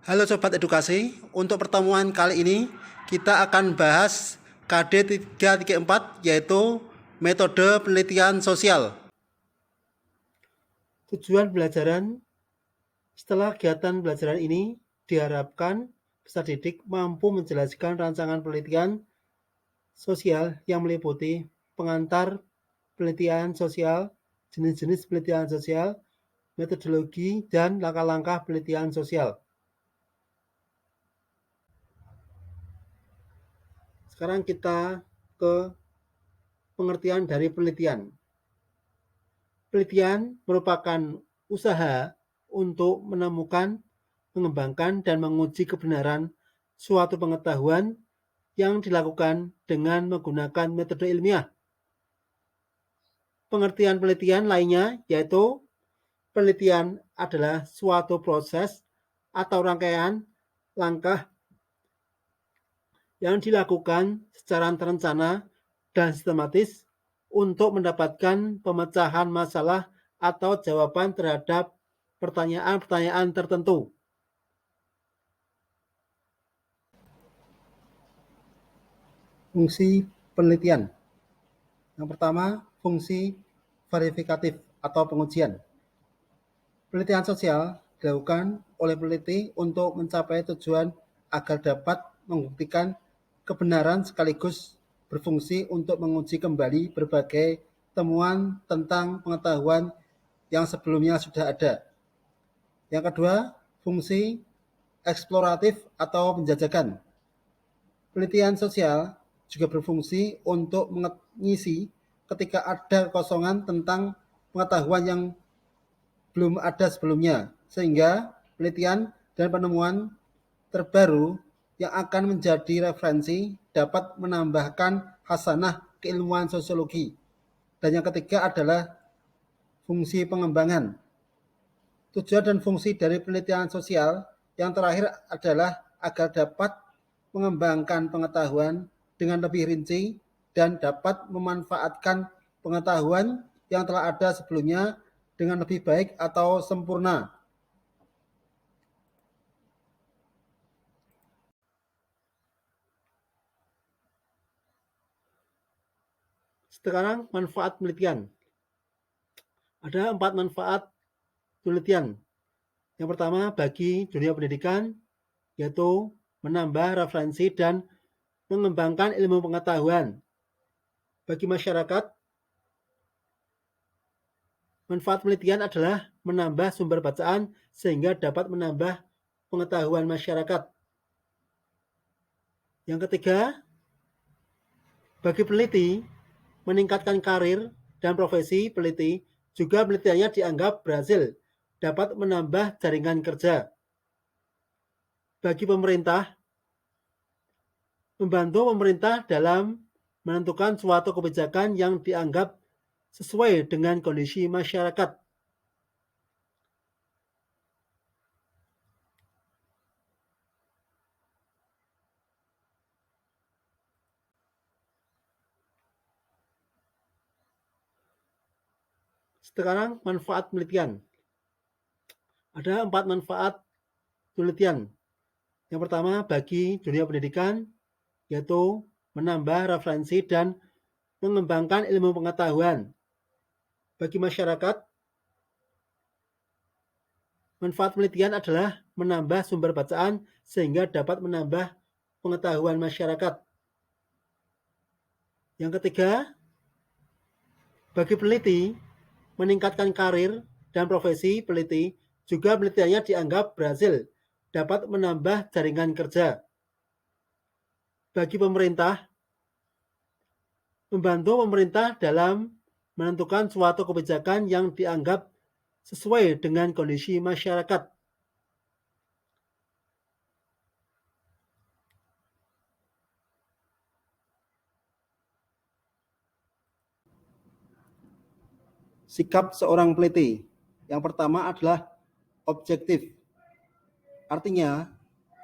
Halo Sobat Edukasi, untuk pertemuan kali ini kita akan bahas KD 334 yaitu metode penelitian sosial. Tujuan pembelajaran setelah kegiatan pembelajaran ini diharapkan peserta didik mampu menjelaskan rancangan penelitian sosial yang meliputi pengantar penelitian sosial, jenis-jenis penelitian sosial, metodologi, dan langkah-langkah penelitian sosial. Sekarang kita ke pengertian dari penelitian. Penelitian merupakan usaha untuk menemukan, mengembangkan, dan menguji kebenaran suatu pengetahuan yang dilakukan dengan menggunakan metode ilmiah. Pengertian penelitian lainnya yaitu penelitian adalah suatu proses atau rangkaian langkah yang dilakukan secara terencana dan sistematis untuk mendapatkan pemecahan masalah atau jawaban terhadap pertanyaan-pertanyaan tertentu. Fungsi penelitian. Yang pertama, fungsi verifikatif atau pengujian. Penelitian sosial dilakukan oleh peneliti untuk mencapai tujuan agar dapat membuktikan kebenaran sekaligus berfungsi untuk menguji kembali berbagai temuan tentang pengetahuan yang sebelumnya sudah ada. Yang kedua, fungsi eksploratif atau penjajakan. Penelitian sosial juga berfungsi untuk mengisi ketika ada kekosongan tentang pengetahuan yang belum ada sebelumnya, sehingga penelitian dan penemuan terbaru yang akan menjadi referensi dapat menambahkan hasanah keilmuan sosiologi. Dan yang ketiga adalah fungsi pengembangan. Tujuan dan fungsi dari penelitian sosial yang terakhir adalah agar dapat mengembangkan pengetahuan dengan lebih rinci dan dapat memanfaatkan pengetahuan yang telah ada sebelumnya dengan lebih baik atau sempurna. Sekarang manfaat penelitian. Ada 4 manfaat penelitian. Yang pertama bagi dunia pendidikan yaitu menambah referensi dan mengembangkan ilmu pengetahuan. Bagi masyarakat, manfaat penelitian adalah menambah sumber bacaan sehingga dapat menambah pengetahuan masyarakat. Yang ketiga, bagi peneliti, meningkatkan karir dan profesi peneliti, juga penelitiannya dianggap berhasil, dapat menambah jaringan kerja. Bagi pemerintah, membantu pemerintah dalam menentukan suatu kebijakan yang dianggap sesuai dengan kondisi masyarakat. Sekarang manfaat penelitian. Ada 4 manfaat penelitian. Yang pertama bagi dunia pendidikan yaitu menambah referensi dan mengembangkan ilmu pengetahuan. Bagi masyarakat, manfaat penelitian adalah menambah sumber bacaan sehingga dapat menambah pengetahuan masyarakat. Yang ketiga, bagi peneliti, meningkatkan karir dan profesi peneliti, juga penelitiannya dianggap berhasil, dapat menambah jaringan kerja. Bagi pemerintah, membantu pemerintah dalam menentukan suatu kebijakan yang dianggap sesuai dengan kondisi masyarakat. Sikap seorang peneliti. Yang pertama adalah objektif. Artinya,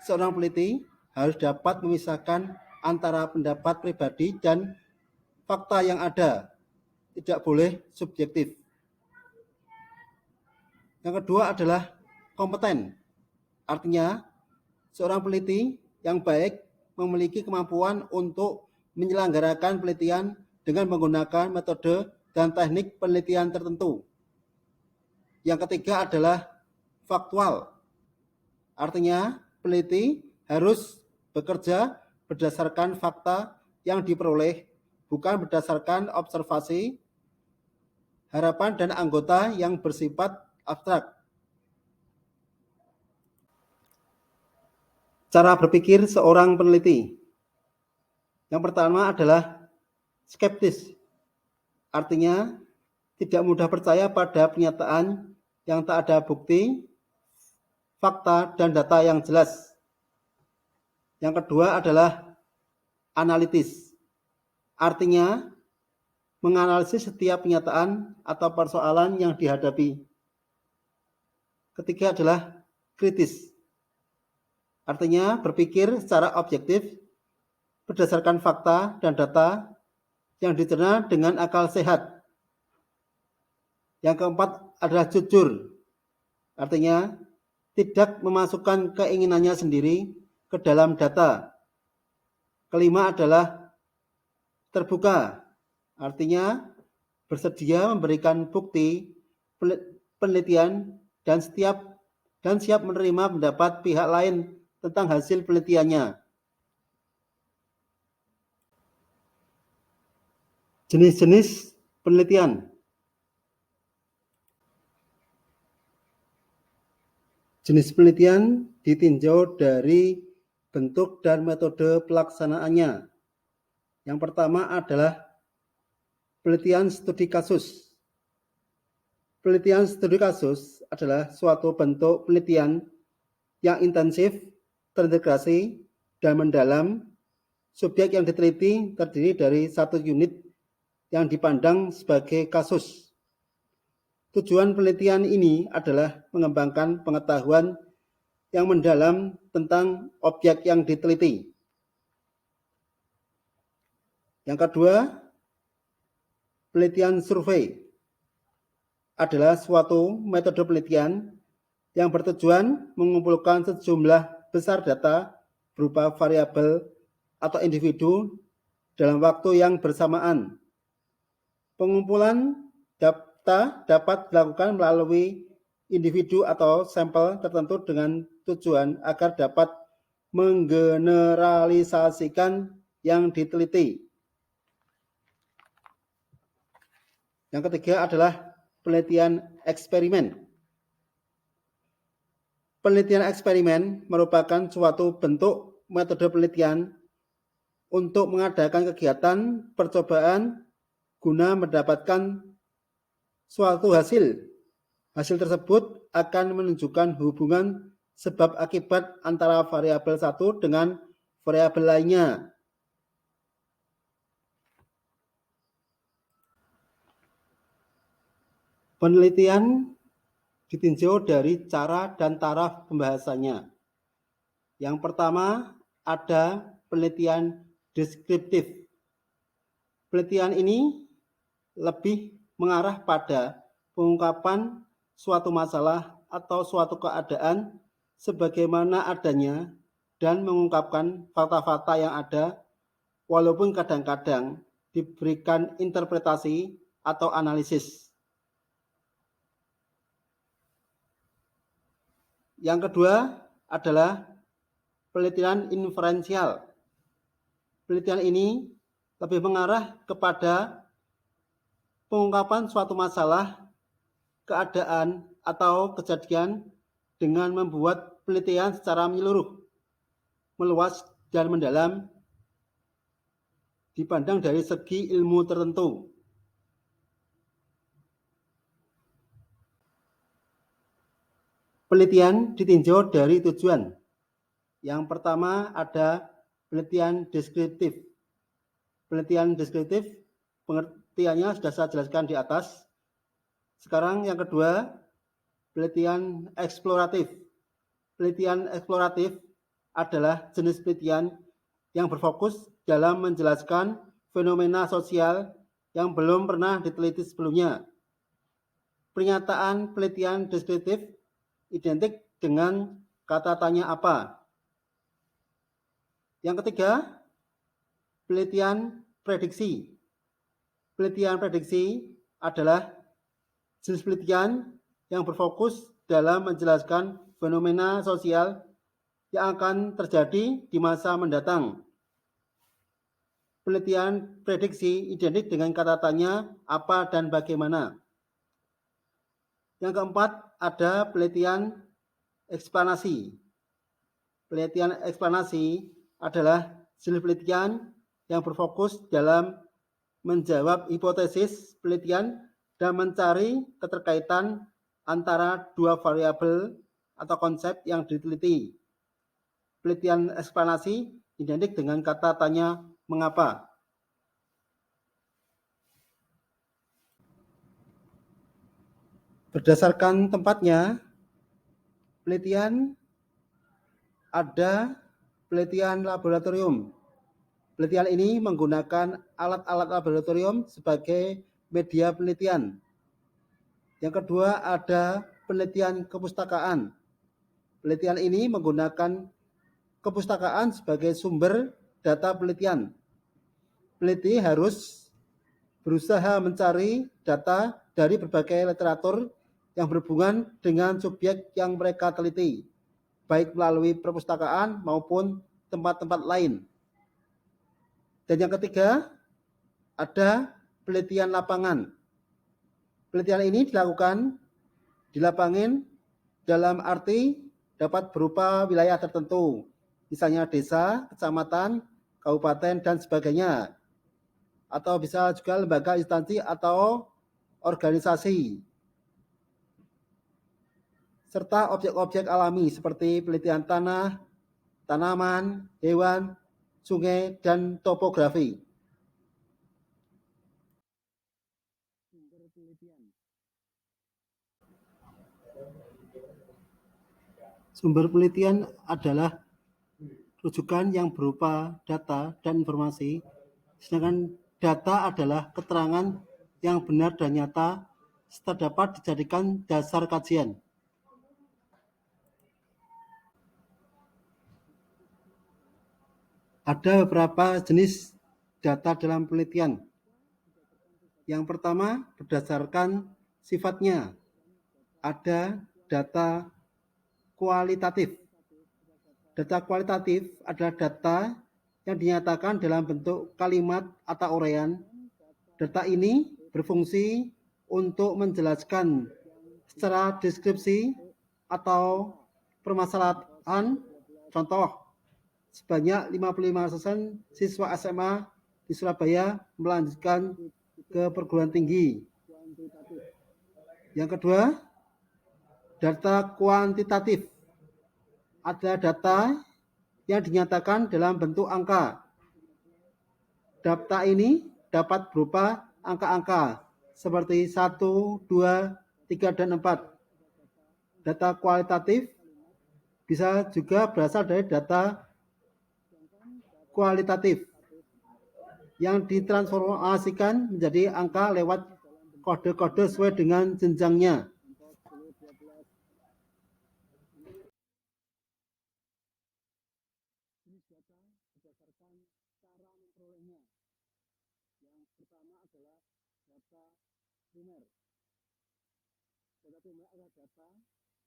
seorang peneliti harus dapat memisahkan antara pendapat pribadi dan fakta yang ada, tidak boleh subjektif. Yang kedua adalah kompeten. Artinya, Seorang peneliti yang baik memiliki kemampuan untuk menyelenggarakan penelitian dengan menggunakan metode dan teknik penelitian tertentu. Yang ketiga adalah faktual. Artinya, peneliti harus bekerja berdasarkan fakta yang diperoleh, bukan berdasarkan observasi, harapan, dan anggota yang bersifat abstrak. Cara berpikir seorang peneliti. Yang pertama adalah skeptis. Artinya, tidak mudah percaya pada pernyataan yang tak ada bukti, fakta, dan data yang jelas. Yang kedua adalah analitis. Artinya, menganalisis setiap pernyataan atau persoalan yang dihadapi. Ketiga adalah kritis. Artinya, berpikir secara objektif berdasarkan fakta dan data yang dicerna dengan akal sehat. Yang keempat adalah jujur. Artinya, tidak memasukkan keinginannya sendiri ke dalam data. Kelima adalah terbuka. Artinya, bersedia memberikan bukti penelitian dan siap menerima pendapat pihak lain tentang hasil penelitiannya. Jenis-jenis penelitian. Jenis penelitian ditinjau dari bentuk dan metode pelaksanaannya. Yang pertama adalah penelitian studi kasus. Penelitian studi kasus adalah suatu bentuk penelitian yang intensif, terintegrasi, dan mendalam. Subjek yang diteliti terdiri dari satu unit yang dipandang sebagai kasus. Tujuan penelitian ini adalah mengembangkan pengetahuan yang mendalam tentang objek yang diteliti. Yang kedua, penelitian survei adalah suatu metode penelitian yang bertujuan mengumpulkan sejumlah besar data berupa variabel atau individu dalam waktu yang bersamaan. Pengumpulan data dapat dilakukan melalui individu atau sampel tertentu dengan tujuan agar dapat menggeneralisasikan yang diteliti. Yang ketiga adalah penelitian eksperimen. Penelitian eksperimen merupakan suatu bentuk metode penelitian untuk mengadakan kegiatan percobaan guna mendapatkan suatu hasil. Hasil tersebut akan menunjukkan hubungan sebab akibat antara variabel satu dengan variabel lainnya. Penelitian ditinjau dari cara dan taraf pembahasannya. Yang pertama ada penelitian deskriptif. Penelitian ini lebih mengarah pada pengungkapan suatu masalah atau suatu keadaan sebagaimana adanya dan mengungkapkan fakta-fakta yang ada, walaupun kadang-kadang diberikan interpretasi atau analisis. Yang kedua adalah penelitian inferensial. Penelitian ini lebih mengarah kepada pengungkapan suatu masalah, keadaan, atau kejadian dengan membuat penelitian secara menyeluruh, meluas, dan mendalam dipandang dari segi ilmu tertentu. Penelitian ditinjau dari tujuan. Yang pertama ada penelitian deskriptif. Penelitian deskriptif pengertiannya sudah saya jelaskan di atas. Sekarang yang kedua, penelitian eksploratif. Penelitian eksploratif adalah jenis penelitian yang berfokus dalam menjelaskan fenomena sosial yang belum pernah diteliti sebelumnya. Pernyataan penelitian deskriptif identik dengan kata tanya apa. Yang ketiga, penelitian prediksi. Penelitian prediksi adalah jenis penelitian yang berfokus dalam menjelaskan fenomena sosial yang akan terjadi di masa mendatang. Penelitian prediksi identik dengan kata tanya apa dan bagaimana. Yang keempat, ada penelitian eksplanasi. Penelitian eksplanasi adalah jenis penelitian yang berfokus dalam menjawab hipotesis penelitian dan mencari keterkaitan antara dua variabel atau konsep yang diteliti. Penelitian eksplanasi identik dengan kata tanya mengapa. Berdasarkan tempatnya, penelitian ada penelitian laboratorium. Penelitian ini menggunakan alat-alat laboratorium sebagai media penelitian. Yang kedua, ada penelitian kepustakaan. Penelitian ini menggunakan kepustakaan sebagai sumber data penelitian. Peneliti harus berusaha mencari data dari berbagai literatur yang berhubungan dengan subjek yang mereka teliti, baik melalui perpustakaan maupun tempat-tempat lain. Dan yang ketiga, ada penelitian lapangan. Penelitian ini dilakukan di lapangan dalam arti dapat berupa wilayah tertentu, misalnya desa, kecamatan, kabupaten, dan sebagainya. Atau bisa juga lembaga, instansi, atau organisasi. Serta objek-objek alami seperti penelitian tanah, tanaman, hewan, sungai, dan topografi. Sumber penelitian adalah rujukan yang berupa data dan informasi, sedangkan data adalah keterangan yang benar dan nyata serta dapat dijadikan dasar kajian. Ada beberapa jenis data dalam penelitian. Yang pertama, berdasarkan sifatnya. Ada data kualitatif. Data kualitatif adalah data yang dinyatakan dalam bentuk kalimat atau uraian. Data ini berfungsi untuk menjelaskan secara deskripsi atau permasalahan. Contoh, sebanyak 55% siswa SMA di Surabaya melanjutkan ke perguruan tinggi. Yang kedua, data kuantitatif adalah data yang dinyatakan dalam bentuk angka. Data ini dapat berupa angka-angka seperti 1, 2, 3, dan 4. Data kualitatif bisa juga berasal dari data kualitatif yang ditransformasikan menjadi angka lewat kode-kode sesuai dengan jenjangnya. Yang pertama adalah data primer. Data primer adalah data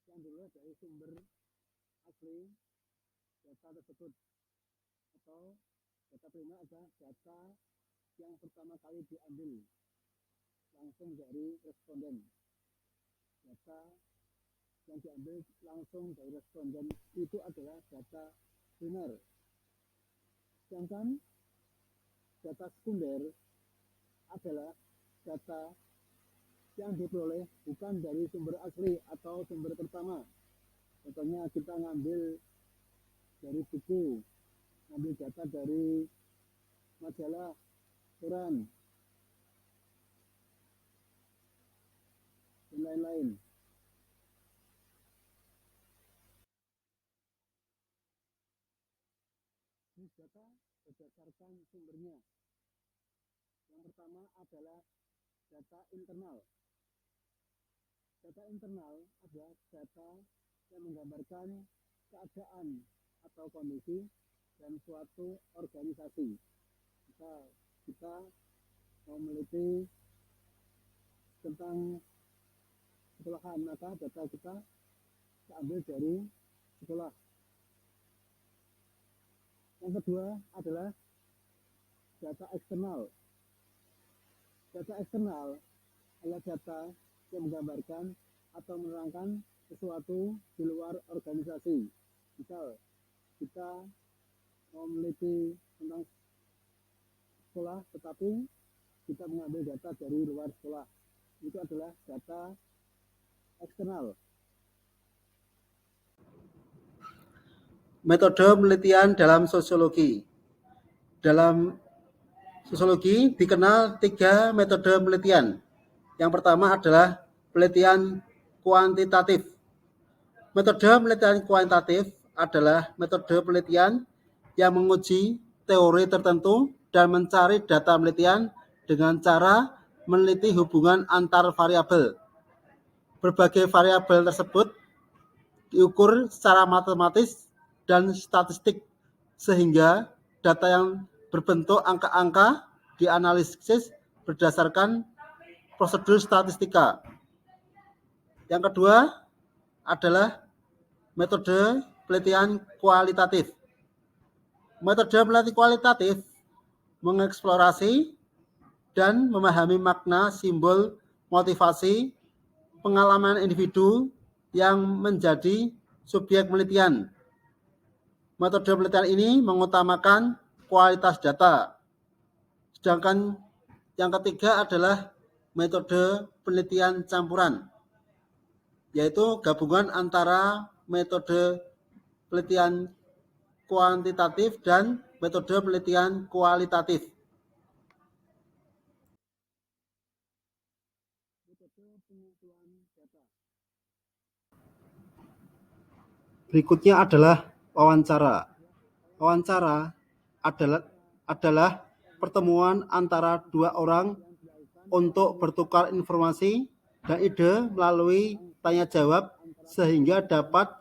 yang diperoleh dari sumber asli data tersebut, atau data primer adalah data yang pertama kali diambil langsung dari responden. Data yang diambil langsung dari responden itu adalah data primer. Sedangkan data sekunder adalah data yang diperoleh bukan dari sumber asli atau sumber pertama. Contohnya kita ngambil dari buku, ngambil data dari majalah, koran, dan lain-lain. Jenis data berdasarkan sumbernya. Yang pertama adalah data internal. Data internal adalah data yang menggambarkan keadaan atau kondisi dan suatu organisasi. Misal kita mau meneliti tentang sekolahan, maka data kita ambil dari sekolah. Yang kedua adalah data eksternal. Data eksternal adalah data yang menggambarkan atau menerangkan sesuatu di luar organisasi. Misal, kita mau meneliti tentang sekolah, tetapi kita mengambil data dari luar sekolah. Itu adalah data eksternal. Metode penelitian dalam sosiologi. Dalam sosiologi dikenal 3 metode penelitian. Yang pertama adalah penelitian kuantitatif. Metode penelitian kuantitatif adalah metode penelitian yang menguji teori tertentu dan mencari data penelitian dengan cara meneliti hubungan antar variabel. Berbagai variabel tersebut diukur secara matematis dan statistik, sehingga data yang berbentuk angka-angka dianalisis berdasarkan prosedur statistika. Yang kedua adalah metode penelitian kualitatif. Metode penelitian kualitatif mengeksplorasi dan memahami makna, simbol, motivasi, pengalaman individu yang menjadi subjek penelitian. Metode penelitian ini mengutamakan kualitas data. Sedangkan yang ketiga adalah metode penelitian campuran, yaitu gabungan antara metode penelitian kuantitatif dan metode penelitian kualitatif. Berikutnya adalah wawancara. Wawancara adalah pertemuan antara 2 orang untuk bertukar informasi dan ide melalui tanya jawab, sehingga dapat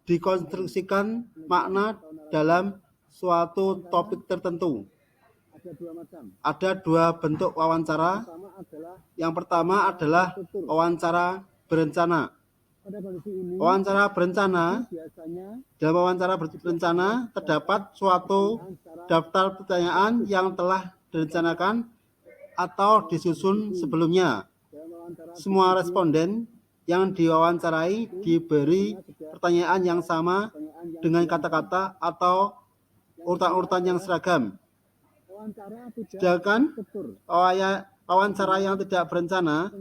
dikonstruksikan makna dalam suatu topik tertentu. Ada 2 bentuk wawancara. Yang pertama adalah wawancara berencana. Wawancara berencana, dalam wawancara berencana terdapat suatu daftar pertanyaan yang telah direncanakan atau disusun sebelumnya. Semua responden yang diwawancarai diberi pertanyaan yang sama dengan kata-kata atau urutan-urutan yang seragam. Sedangkan wawancara yang tidak berencana,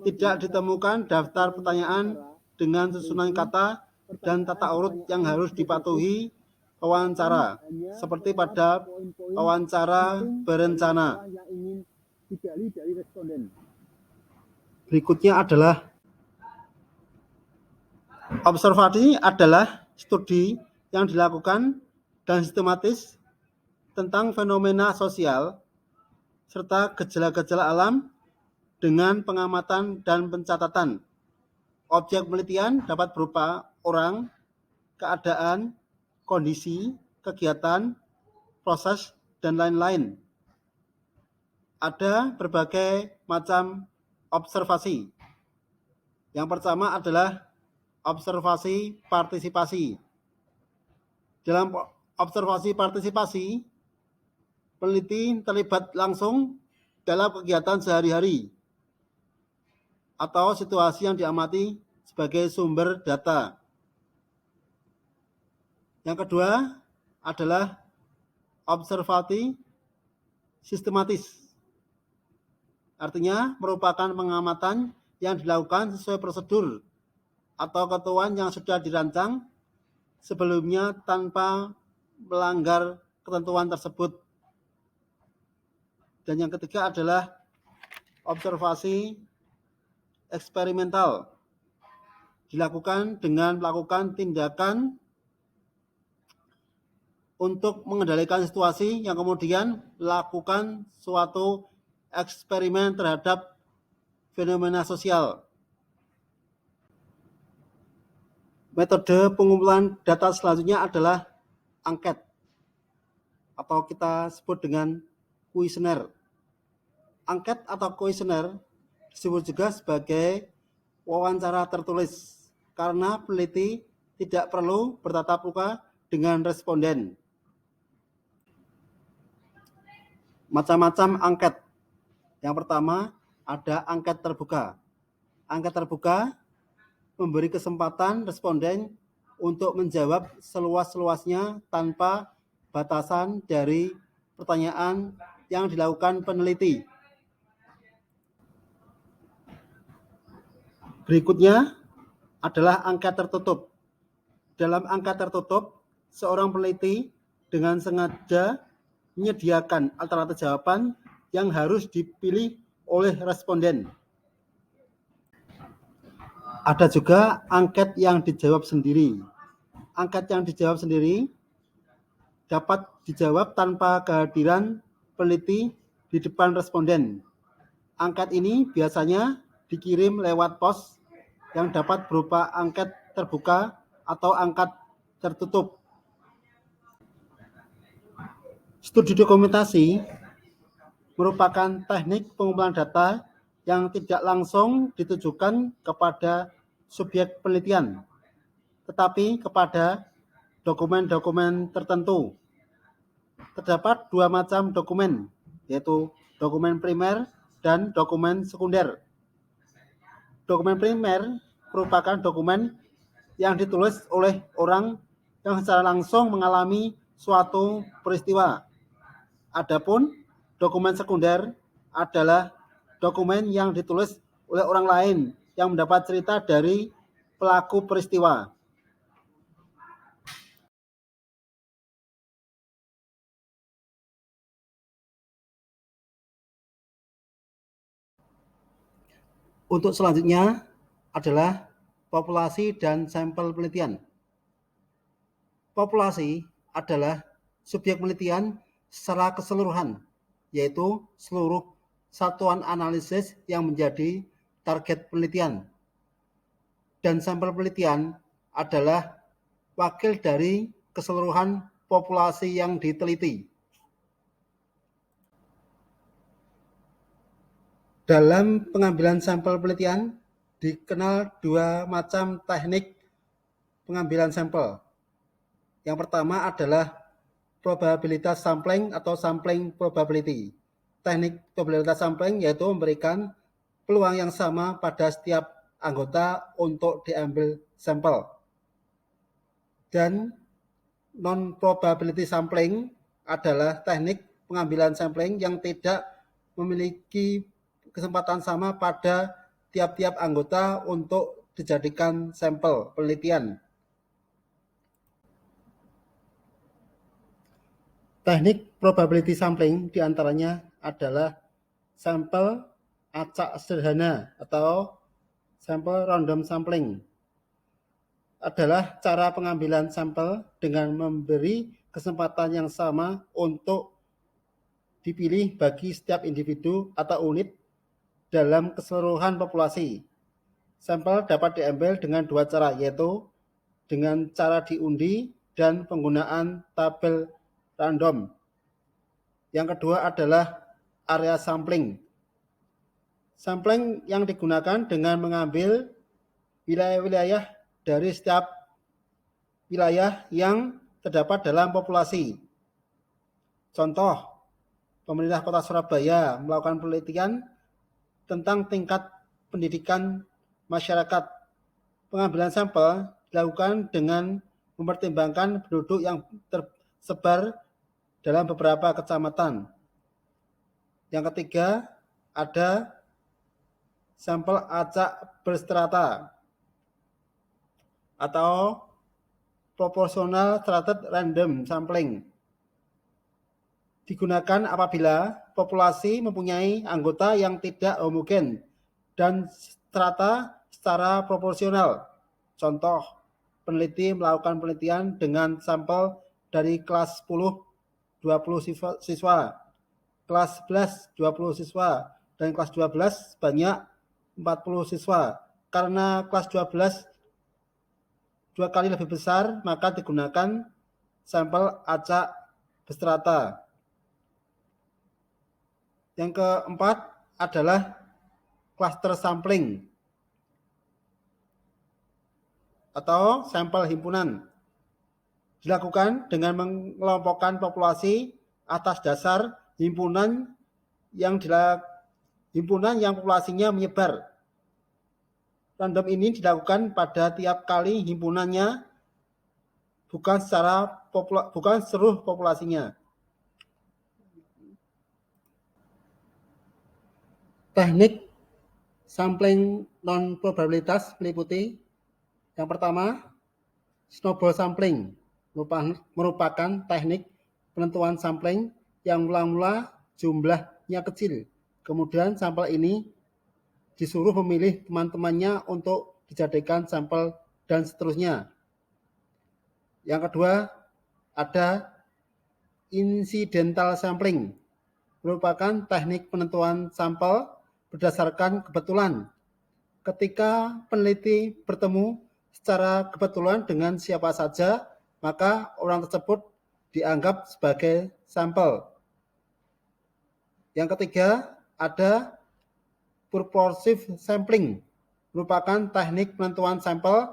tidak ditemukan daftar pertanyaan dengan susunan kata dan tata urut yang harus dipatuhi wawancara, seperti pada wawancara berencana. Berikutnya adalah observasi. Adalah studi yang dilakukan dan sistematis tentang fenomena sosial serta gejala-gejala alam dengan pengamatan dan pencatatan. Objek penelitian dapat berupa orang, keadaan, kondisi, kegiatan, proses, dan lain-lain. Ada berbagai macam observasi. Yang pertama adalah observasi partisipasi. Dalam observasi partisipasi, peneliti terlibat langsung dalam kegiatan sehari-hari atau situasi yang diamati sebagai sumber data. Yang kedua adalah observasi sistematis. Artinya merupakan pengamatan yang dilakukan sesuai prosedur atau ketentuan yang sudah dirancang sebelumnya tanpa melanggar ketentuan tersebut. Dan yang ketiga adalah observasi eksperimental. Dilakukan dengan melakukan tindakan untuk mengendalikan situasi yang kemudian melakukan suatu eksperimen terhadap fenomena sosial. Metode pengumpulan data selanjutnya adalah angket. atau kita sebut dengan kuesioner. Angket atau kuesioner disebut juga sebagai wawancara tertulis karena peneliti tidak perlu bertatap muka dengan responden. Macam-macam angket. Yang pertama ada angket terbuka. Angket terbuka memberi kesempatan responden untuk menjawab seluas-luasnya tanpa batasan dari pertanyaan yang dilakukan peneliti. Berikutnya adalah angket tertutup. Dalam angket tertutup, seorang peneliti dengan sengaja menyediakan alternatif jawaban yang harus dipilih oleh responden. Ada juga angket yang dijawab sendiri. Angket yang dijawab sendiri dapat dijawab tanpa kehadiran peneliti di depan responden. Angket ini biasanya dikirim lewat pos yang dapat berupa angket terbuka atau angket tertutup. Studi dokumentasi merupakan teknik pengumpulan data yang tidak langsung ditujukan kepada subjek penelitian, tetapi kepada dokumen-dokumen tertentu. Terdapat dua macam dokumen, yaitu dokumen primer dan dokumen sekunder. Dokumen primer merupakan dokumen yang ditulis oleh orang yang secara langsung mengalami suatu peristiwa. Adapun dokumen sekunder adalah dokumen yang ditulis oleh orang lain yang mendapat cerita dari pelaku peristiwa. Untuk selanjutnya adalah populasi dan sampel penelitian. Populasi adalah subjek penelitian secara keseluruhan, yaitu seluruh satuan analisis yang menjadi target penelitian. Dan sampel penelitian adalah wakil dari keseluruhan populasi yang diteliti. Dalam pengambilan sampel penelitian dikenal dua macam teknik pengambilan sampel. Yang pertama adalah probabilitas sampling atau sampling probability. Teknik probabilitas sampling yaitu memberikan peluang yang sama pada setiap anggota untuk diambil sampel. Dan non-probability sampling adalah teknik pengambilan sampling yang tidak memiliki kesempatan sama pada tiap-tiap anggota untuk dijadikan sampel penelitian. Teknik probability sampling diantaranya adalah sampel acak sederhana atau sampel random sampling. Adalah cara pengambilan sampel dengan memberi kesempatan yang sama untuk dipilih bagi setiap individu atau unit dalam keseluruhan populasi. Sampel dapat diambil dengan dua cara, yaitu dengan cara diundi dan penggunaan tabel random. Yang kedua adalah area sampling. Sampling yang digunakan dengan mengambil wilayah-wilayah dari setiap wilayah yang terdapat dalam populasi. Contoh, pemerintah Kota Surabaya melakukan penelitian tentang tingkat pendidikan masyarakat. Pengambilan sampel dilakukan dengan mempertimbangkan penduduk yang tersebar dalam beberapa kecamatan. Yang ketiga, ada sampel acak berstrata atau proportional stratified random sampling. Digunakan apabila populasi mempunyai anggota yang tidak homogen dan strata secara proporsional. Contoh, peneliti melakukan penelitian dengan sampel dari kelas 10 20 siswa, kelas 11 20 siswa, dan kelas 12 banyak 40 siswa. Karena kelas 12 dua kali lebih besar, maka digunakan sampel acak berstrata. Yang keempat adalah cluster sampling atau sampel himpunan. Dilakukan dengan mengelompokkan populasi atas dasar himpunan yang populasinya menyebar. Random ini dilakukan pada tiap kali himpunannya, bukan seluruh populasinya. Teknik sampling non-probabilitas meliputi yang pertama, snowball sampling merupakan teknik penentuan sampling yang mula-mula jumlahnya kecil. Kemudian sampel ini disuruh memilih teman-temannya untuk dijadikan sampel dan seterusnya. Yang kedua, ada incidental sampling, merupakan teknik penentuan sampel berdasarkan kebetulan. Ketika peneliti bertemu secara kebetulan dengan siapa saja, maka orang tersebut dianggap sebagai sampel. Yang ketiga, ada purposive sampling, merupakan teknik penentuan sampel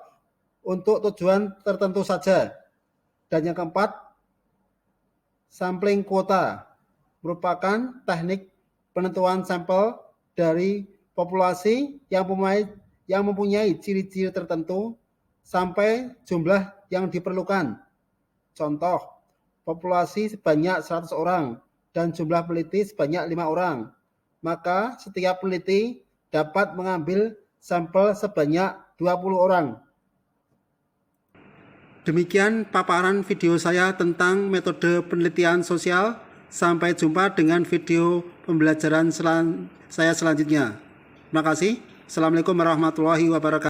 untuk tujuan tertentu saja. Dan yang keempat, sampling kuota, merupakan teknik penentuan sampel dari populasi yang mempunyai ciri-ciri tertentu sampai jumlah yang diperlukan. Contoh, populasi sebanyak 100 orang dan jumlah peneliti sebanyak 5 orang. Maka setiap peneliti dapat mengambil sampel sebanyak 20 orang. Demikian paparan video saya tentang metode penelitian sosial. Sampai jumpa dengan video pembelajaran saya selanjutnya. Terima kasih. Assalamualaikum warahmatullahi wabarakatuh.